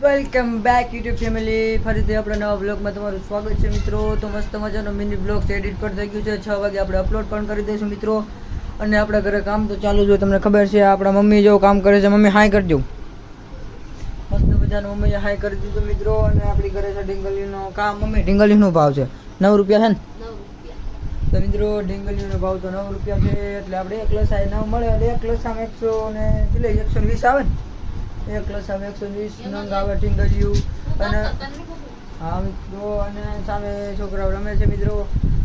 Welcome back YouTube family. ફરીથી આપણા નવા બ્લોગમાં તમારું સ્વાગત છે મિત્રો. તો મસ્ત મજાનો મિની બ્લોગ એડિટ પણ થઈ ગયું છે. 6 વાગે આપણે અપલોડ પણ કરી દઈશું મિત્રો. અને આપણા ઘરે કામ તો ચાલુ જ હોય, તમને ખબર છે. આપણા મમ્મી જો કામ કરે છે. મમ્મી હાય કરજો. મસ્ત મજાનું મમ્મીએ હાય કરી દીધું મિત્રો. અને આપણી ઘરે છે ઢીંગલીનો કામ. મમ્મી ઢીંગલીનો ભાવ છે 9 રૂપિયા છે ને? 9 રૂપિયા. તો મિત્રો ઢીંગલીનો ભાવ તો 9 રૂપિયા છે. એટલે આપણે એક લસાય 9 મળે એટલે એક લસામાં 100 ને કેટલે 120 આવે ને. એક લસામાં 120 નંગ આવે ઢીંગલીયું. અને હા મિત્રો, અને સામે છોકરાઓ રમે છે મિત્રો.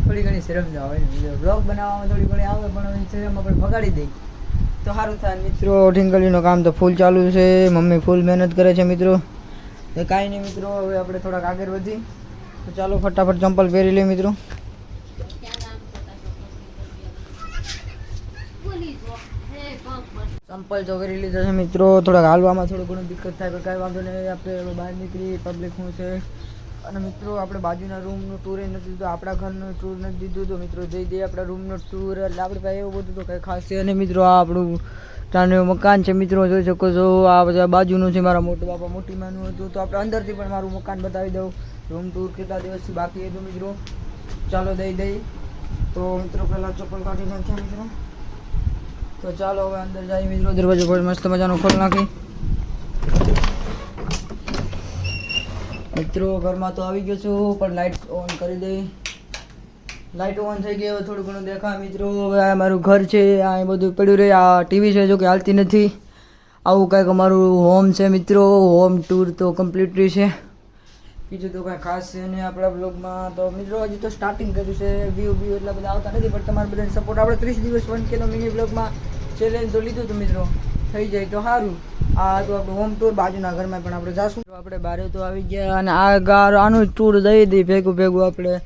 થોડી ઘણી શરમ જ આવે મિત્રો. બ્લોગ બનાવવામાં થોડી ઘણી આવે, પણ શરમ આપણે ભગાડી દઈ તો સારું થાય મિત્રો. ઢીંગલીનું કામ તો ફૂલ ચાલુ છે. મમ્મી ફૂલ મહેનત કરે છે મિત્રો. એ કાંઈ નહીં મિત્રો, હવે આપણે થોડાક આગળ વધી તો ચાલો ફટાફટ ચંપલ પહેરી લઈએ મિત્રો. ચંપલ તો કરી લીધા છે મિત્રો. થોડાક હાલવામાં થોડું ઘણું દિક્કત થાય, પણ કાંઈ વાંધો નહીં. આપણે બહાર નીકળી પબ્લિક શું છે. અને મિત્રો આપણે બાજુના રૂમનું ટૂર નથી દીધું, આપણા ઘરનું ટૂર નથી દીધું. તો મિત્રો જઈ દઈએ આપણા રૂમનો ટૂર. એટલે આપણે પાસે એવું બધું તો કંઈ ખાસ છે. અને મિત્રો આ આપણું નાનું મકાન છે મિત્રો, જોઈ શકો છો. આ બધા બાજુનું છે મારા મોટા બાપા મોટી માનું હતું. તો આપણે અંદરથી પણ મારું મકાન બતાવી દઉં. રૂમ ટૂર કેટલા દિવસથી બાકી હતું મિત્રો. ચાલો દઈ તો મિત્રો પહેલાં ચપ્પલ કાઢી નાખ્યા મિત્રો. તો ચાલો હવે અંદર જઈએ મિત્રો. દરવાજો પર મસ્ત મજાનો ખોલી નાખી મિત્રો. ઘરમાં તો આવી ગયો છું, પણ લાઇટ ઓન કરી દઈ. લાઇટ ઓન થઈ ગઈ. હવે થોડું ઘણું દેખાય મિત્રો. હવે આ મારું ઘર છે, આ બધું પડ્યું રહે. આ ટીવી છે જો કે હાલતી નથી. આવું કંઈક અમારું હોમ છે મિત્રો. હોમ ટૂર તો કમ્પ્લીટલી છે. બીજું તો કાંઈ ખાસ છે નહીં આપણા બ્લોગમાં. તો મિત્રો હજી તો સ્ટાર્ટિંગ કર્યું છે. વ્યૂ એટલા બધા આવતા નથી, પણ તમારા બધાને સપોર્ટ. આપણે 30 દિવસ 1K મિની બ્લોગમાં ચેલેન્જ તો લીધું હતું મિત્રો. થઈ જાય તો સારું. આ તો આપણું હોમ ટૂર. બાજુના ઘરમાં પણ આપણે જાશું. આપણે બારે તો આવી ગયા. અને આનું જ ટૂર દઈ દઈએ ભેગું આપણે.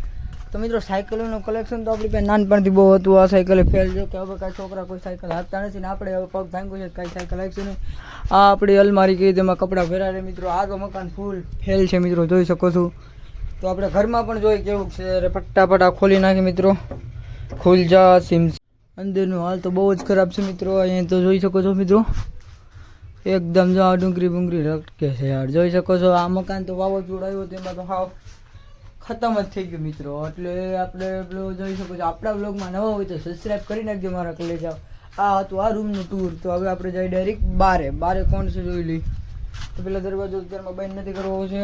તો મિત્રો સાયકલોનું કલેક્શન તો આપણી પાસે નાનપણથી બહુ હતું. આ સાયકલે ફેલ છે કે હવે કાંઈ છોકરા કોઈ સાયકલ હાંકતા નથી. ને આપણે હવે પગ ભાંગ્યું છે, કાંઈ સાયકલ હાંકશે નહીં. આ આપણી અલમારી કઈ તેમાં કપડાં ભર્યા રહે મિત્રો. આ તો મકાન ફૂલ ફેલ છે મિત્રો, જોઈ શકો છો. તો આપણે ઘરમાં પણ જોઈ કેવું છે. ફટાફટ આ ખોલી નાખી મિત્રો. ખુલ જા સિમ. અંદરનું હાલ તો બહુ જ ખરાબ છે મિત્રો. અહીંયા તો જોઈ શકો છો મિત્રો. એકદમ જો આ ડુંગળી રટકે છે યાર, જોઈ શકો છો. આ મકાન તો વાવાઝોડું આવ્યું તેમાં તો હાવ ખતમ જ થઈ ગયું મિત્રો. એટલે આપણે જોઈ શકો છો. આપણા બ્લોગમાં નવા હોય તો સબસ્ક્રાઈબ કરી નાખજો મારા કલેજા. આ હતું આ રૂમનું ટૂર. તો હવે આપણે જઈએ ડાયરેક્ટ બારે કોણ છે જોઈ લઈ. તો પેલા દરવાજો અત્યારમાં બંધ નથી કરવો છે.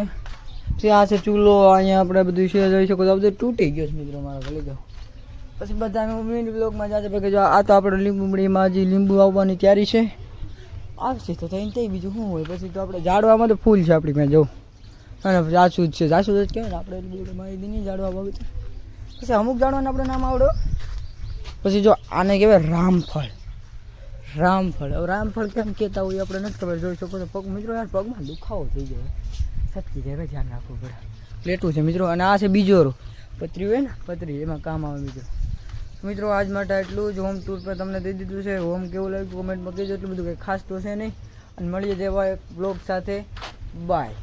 પછી આ છે ચૂલો. અહીંયા આપણે બધું છે જોઈ શકો છો. આ બધું તૂટી ગયો છે મિત્રો મારા કલેજા. પછી બધા મિની બ્લોગમાં જાજે કે જો આ તો આપણે લીંબુડીમાં હજી લીંબુ આવવાની તૈયારી છે. આવશે તો થઈને તે બીજું શું હોય. પછી તો આપણે ઝાડવામાં તો ફૂલ છે આપણી પાસે જવું. અને જાસૂદ છે. જાસૂદ જ કહેવાય ને. આપણે એટલી બધી માહિતી નહીં ઝાડવા બાબતે. પછી અમુક ઝાડવાનું આપણે નામ આવડો. પછી જો આને કહેવાય રામફળ. હવે રામફળ કેમ કહેતા હોય આપણે નથી ખબર. જોઈ શકો છો પગ મિત્રો. યાર પગમાં દુખાવો થઈ જાય. સટકી જાય, ધ્યાન રાખવું પડે. લેટું છે મિત્રો. અને આ છે બીજો પતરી હોય ને, પતરી એમાં કામ આવે મિત્રો. આજ માટે એટલું જ. હોમ ટૂર પર તમને દઈ દીધું છે. હોમ કેવું લાગ્યું કોમેન્ટમાં કહેજો. એટલું બધું કંઈ ખાસ તો છે નહીં. અને મળીએ જેવા એક બ્લોગ સાથે. બાય.